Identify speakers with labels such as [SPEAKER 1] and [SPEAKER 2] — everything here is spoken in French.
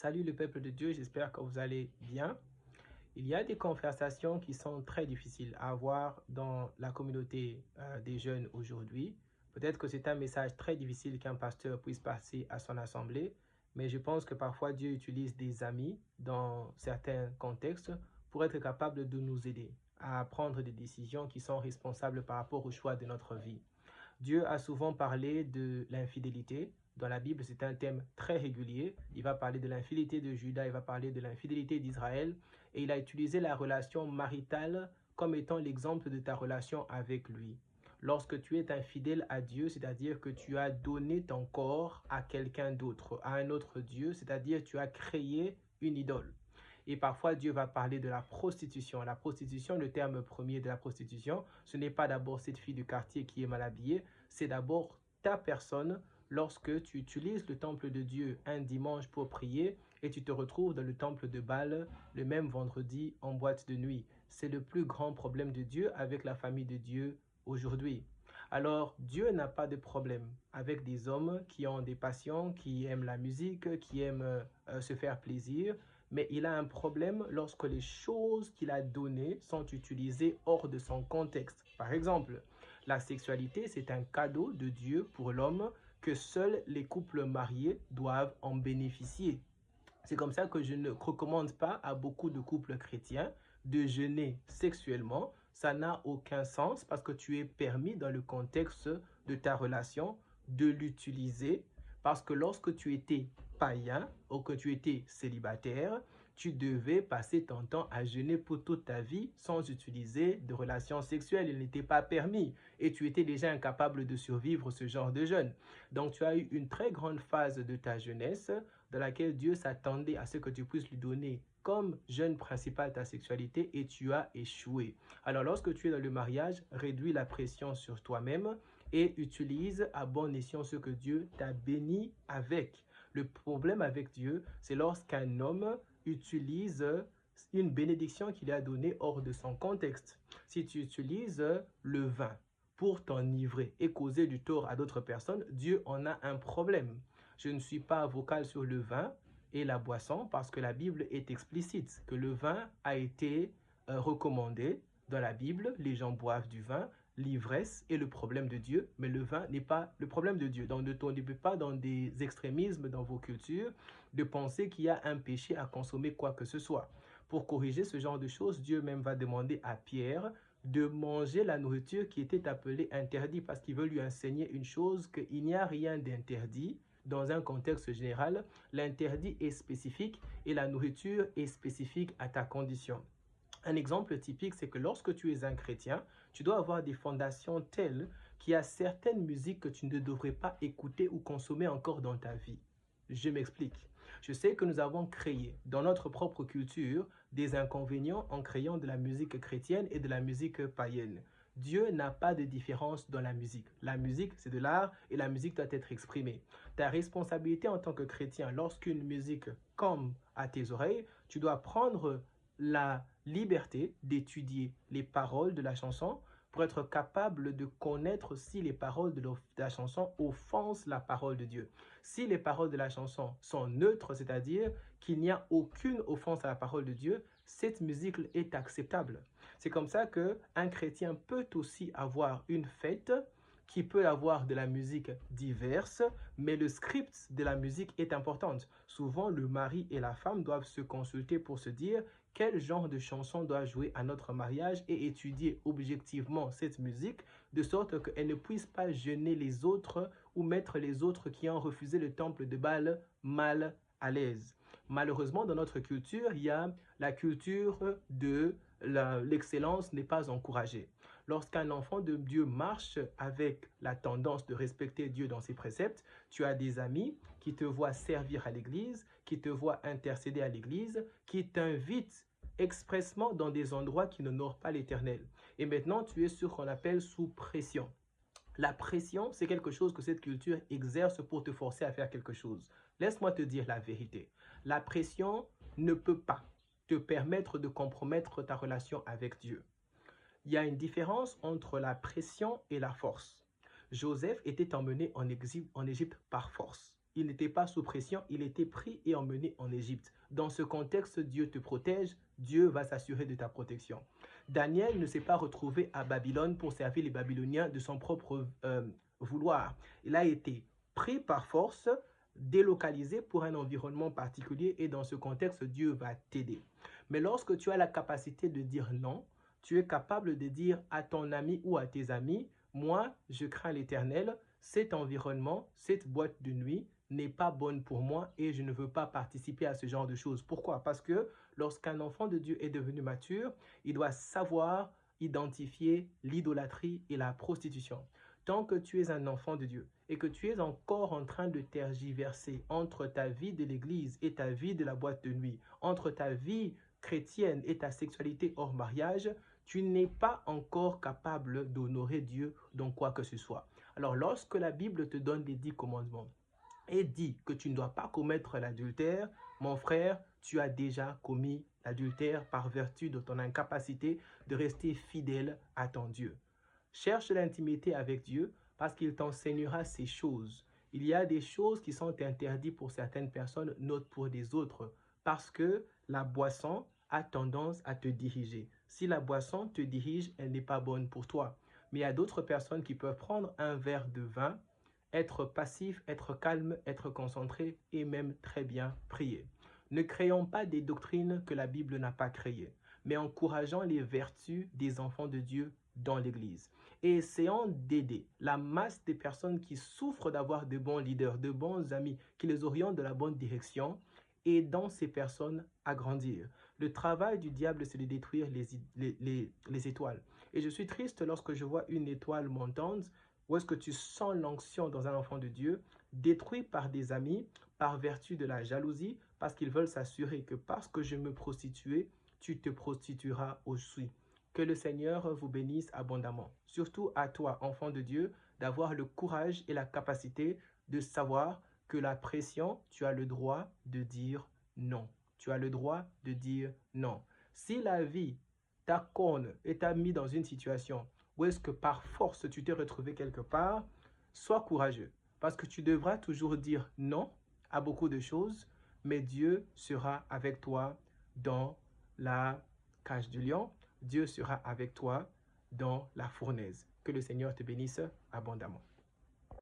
[SPEAKER 1] Salut le peuple de Dieu, j'espère que vous allez bien. Il y a des conversations qui sont très difficiles à avoir dans la communauté des jeunes aujourd'hui. Peut-être que c'est un message très difficile qu'un pasteur puisse passer à son assemblée, mais je pense que parfois Dieu utilise des amis dans certains contextes pour être capable de nous aider à prendre des décisions qui sont responsables par rapport au choix de notre vie. Dieu a souvent parlé de l'infidélité. Dans la Bible, c'est un thème très régulier. Il va parler de l'infidélité de Judas, il va parler de l'infidélité d'Israël. Et il a utilisé la relation maritale comme étant l'exemple de ta relation avec lui. Lorsque tu es infidèle à Dieu, c'est-à-dire que tu as donné ton corps à quelqu'un d'autre, à un autre Dieu, c'est-à-dire tu as créé une idole. Et parfois, Dieu va parler de la prostitution. La prostitution, le terme premier de la prostitution, ce n'est pas d'abord cette fille du quartier qui est mal habillée, c'est d'abord ta personne lorsque tu utilises le temple de Dieu un dimanche pour prier et tu te retrouves dans le temple de Baal le même vendredi en boîte de nuit. C'est le plus grand problème de Dieu avec la famille de Dieu aujourd'hui. Alors, Dieu n'a pas de problème avec des hommes qui ont des passions, qui aiment la musique, qui aiment se faire plaisir, mais il a un problème lorsque les choses qu'il a données sont utilisées hors de son contexte. Par exemple, la sexualité, c'est un cadeau de Dieu pour l'homme que seuls les couples mariés doivent en bénéficier. C'est comme ça que je ne recommande pas à beaucoup de couples chrétiens de jeûner sexuellement. Ça n'a aucun sens parce que tu es permis dans le contexte de ta relation de l'utiliser parce que lorsque tu étais païen ou que tu étais célibataire, tu devais passer ton temps à jeûner pour toute ta vie sans utiliser de relations sexuelles. Il n'était pas permis et tu étais déjà incapable de survivre ce genre de jeûne. Donc tu as eu une très grande phase de ta jeunesse dans laquelle Dieu s'attendait à ce que tu puisses lui donner comme jeûne principal ta sexualité et tu as échoué. Alors lorsque tu es dans le mariage, réduis la pression sur toi-même et utilise à bon escient ce que Dieu t'a béni avec. Le problème avec Dieu, c'est lorsqu'un homme utilise une bénédiction qu'il a donnée hors de son contexte. Si tu utilises le vin pour t'enivrer et causer du tort à d'autres personnes, Dieu en a un problème. Je ne suis pas vocal sur le vin et la boisson parce que la Bible est explicite que le vin a été recommandé dans la Bible. Les gens boivent du vin. L'ivresse est le problème de Dieu, mais le vin n'est pas le problème de Dieu. Donc ne tombez pas dans des extrémismes dans vos cultures de penser qu'il y a un péché à consommer quoi que ce soit. Pour corriger ce genre de choses, Dieu même va demander à Pierre de manger la nourriture qui était appelée interdit parce qu'il veut lui enseigner une chose, qu'il n'y a rien d'interdit. Dans un contexte général, l'interdit est spécifique et la nourriture est spécifique à ta condition. Un exemple typique, c'est que lorsque tu es un chrétien, tu dois avoir des fondations telles qu'il y a certaines musiques que tu ne devrais pas écouter ou consommer encore dans ta vie. Je m'explique. Je sais que nous avons créé dans notre propre culture des inconvénients en créant de la musique chrétienne et de la musique païenne. Dieu n'a pas de différence dans la musique. La musique, c'est de l'art et la musique doit être exprimée. Ta responsabilité en tant que chrétien, lorsqu'une musique comme à tes oreilles, tu dois prendre la liberté d'étudier les paroles de la chanson pour être capable de connaître si les paroles de la chanson offensent la parole de Dieu. Si les paroles de la chanson sont neutres, c'est-à-dire qu'il n'y a aucune offense à la parole de Dieu, cette musique est acceptable. C'est comme ça qu'un chrétien peut aussi avoir une fête qui peut avoir de la musique diverse, mais le script de la musique est important. Souvent, le mari et la femme doivent se consulter pour se dire quel genre de chanson doit jouer à notre mariage et étudier objectivement cette musique de sorte qu'elle ne puisse pas gêner les autres ou mettre les autres qui ont refusé le temple de Baal mal à l'aise. Malheureusement, dans notre culture, il y a la culture de l'excellence n'est pas encouragée. Lorsqu'un enfant de Dieu marche avec la tendance de respecter Dieu dans ses préceptes, tu as des amis qui te voient servir à l'église, qui te voient intercéder à l'église, qui t'invitent expressement dans des endroits qui n'honorent pas l'Éternel. Et maintenant, tu es sur ce qu'on appelle sous pression. La pression, c'est quelque chose que cette culture exerce pour te forcer à faire quelque chose. Laisse-moi te dire la vérité. La pression ne peut pas te permettre de compromettre ta relation avec Dieu. Il y a une différence entre la pression et la force. Joseph était emmené en Égypte par force. il n'était pas sous pression, il était pris et emmené en Égypte. Dans ce contexte, Dieu te protège, Dieu va s'assurer de ta protection. Daniel ne s'est pas retrouvé à Babylone pour servir les Babyloniens de son propre vouloir. Il a été pris par force, délocalisé pour un environnement particulier et dans ce contexte, Dieu va t'aider. Mais lorsque tu as la capacité de dire non, tu es capable de dire à ton ami ou à tes amis, moi, je crains l'Éternel, cet environnement, cette boîte de nuit n'est pas bonne pour moi et je ne veux pas participer à ce genre de choses. Pourquoi? Parce que lorsqu'un enfant de Dieu est devenu mature, il doit savoir identifier l'idolâtrie et la prostitution. Tant que tu es un enfant de Dieu et que tu es encore en train de tergiverser entre ta vie de l'église et ta vie de la boîte de nuit, entre ta vie chrétienne et ta sexualité hors mariage, tu n'es pas encore capable d'honorer Dieu dans quoi que ce soit. Alors, lorsque la Bible te donne les 10 commandements et dit que tu ne dois pas commettre l'adultère, mon frère, tu as déjà commis l'adultère par vertu de ton incapacité de rester fidèle à ton Dieu. Cherche l'intimité avec Dieu parce qu'il t'enseignera ces choses. Il y a des choses qui sont interdites pour certaines personnes, d'autres pour des autres, parce que la boisson a tendance à te diriger. Si la boisson te dirige, elle n'est pas bonne pour toi. Mais il y a d'autres personnes qui peuvent prendre un verre de vin, être passif, être calme, être concentré et même très bien prier. Ne créons pas des doctrines que la Bible n'a pas créées, mais encourageons les vertus des enfants de Dieu dans l'Église. Et essayons d'aider la masse des personnes qui souffrent d'avoir de bons leaders, de bons amis, qui les orientent de la bonne direction, aidant ces personnes à grandir. Le travail du diable, c'est de détruire les étoiles. Et je suis triste lorsque je vois une étoile montante, où est-ce que tu sens l'onction dans un enfant de Dieu, détruit par des amis, par vertu de la jalousie, parce qu'ils veulent s'assurer que parce que je me prostituais, tu te prostitueras aussi. Que le Seigneur vous bénisse abondamment. Surtout à toi, enfant de Dieu, d'avoir le courage et la capacité de savoir que la pression, tu as le droit de dire non. Tu as le droit de dire non. Si la vie t'a conne et t'a mis dans une situation où est-ce que par force tu t'es retrouvé quelque part, sois courageux. Parce que tu devras toujours dire non à beaucoup de choses, mais Dieu sera avec toi dans la cage du lion. Dieu sera avec toi dans la fournaise. Que le Seigneur te bénisse abondamment.